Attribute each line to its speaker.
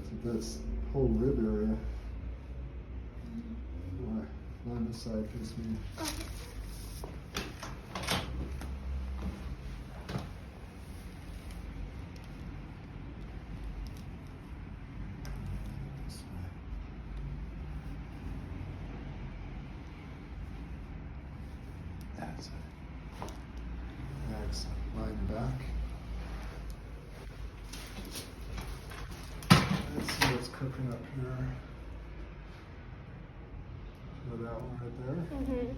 Speaker 1: to this whole rib area. Line the side piece me. That's it. Excellent. Line back. Let's see what's cooking up here. Feel that one right there.
Speaker 2: Mm-hmm.